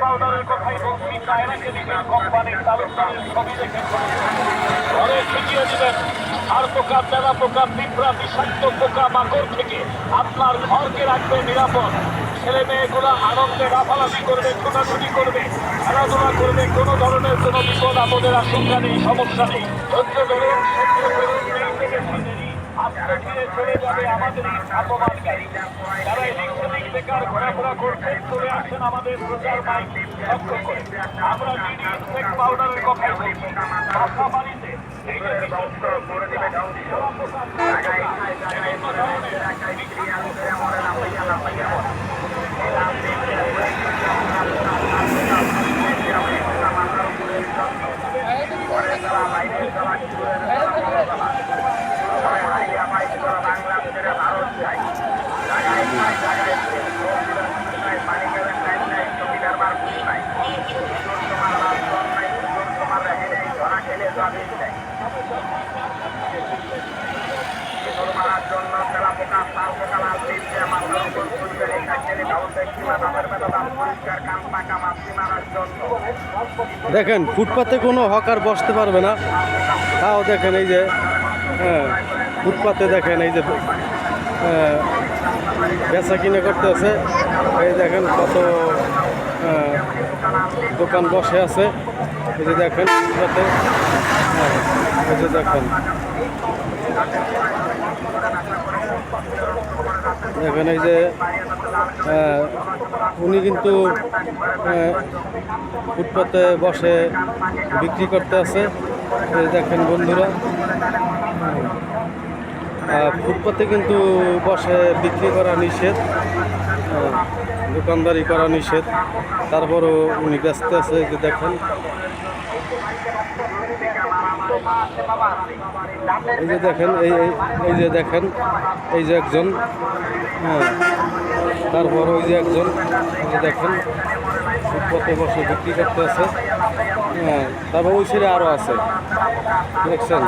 পাউডারের কথাই বলছি, কায়রা কেমিক্যাল কোম্পানির তালুকদারের ছবি দেখে ঘরে ছিটিয়ে দিবেন। আর পোকা, তেলা পোকা, পিঁপড়া, বিষাক্ত পোকা মাকড় থেকে আপনার ঘরকে রাখবে নিরাপদ। ছেলে মেয়েগুলো আনন্দে লাফালাফি করবে, ছোটাছুটি করবে, খেলাধুলা করবে, কোনো ধরনের কোনো বিপদ আপদের আশঙ্কা নেই, সমস্যা নেই। ধৈর্য ধরুন, সহ্য করুন, এই থেকে দেরি আস্তে ধীরে চলে যাবে আমাদের এই ধাপমান গাড়ি। যারা এদিক সেদিক বেকার ঘোরাফেরা করছেন, চলে আসছেন আমাদের প্রচার মাইক লক্ষ্য করে। আমরা ডিডি ইনসেক্ট পাউডারের কথাই বলছি। বাসা বাড়িতে এই যে বিষাক্ত পিঁপড়া, তেলা পোকা, বিভিন্ন দেখেন ফুটপাতে কোনো হকার বসতে পারবে না, তাও দেখেন এই যে ফুটপাতে দেখেন এই যে বেচা কিনে করতেছে। এই দেখেন কত দোকান বসে আছে। এই যে দেখেন ফুটপাতে, এই যে দেখেন দেখেন এই যে উনি কিন্তু ফুটপাতে বসে বিক্রি করতে আছে। এই দেখেন বন্ধুরা, ফুটপাতে কিন্তু বসে বিক্রি করা নিষেধ, দোকানদারি করা নিষেধ, তারপরও উনি ব্যস্ত আছে। এই যে দেখেন, এই যে দেখেন, এই যে দেখেন, এই যে একজন, তারপর ওই যে একজন, এই যে দেখেন ফুটপাতে বসে বিক্রি করতে আছে। তারপর ওই ছেলে আরও আছে, দেখছেন।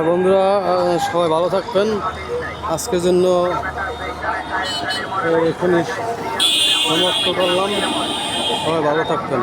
বন্ধুরা সবাই ভালো থাকবেন। আজকের জন্য এখনই সমাপ্ত করলাম। সবাই ভালো থাকবেন।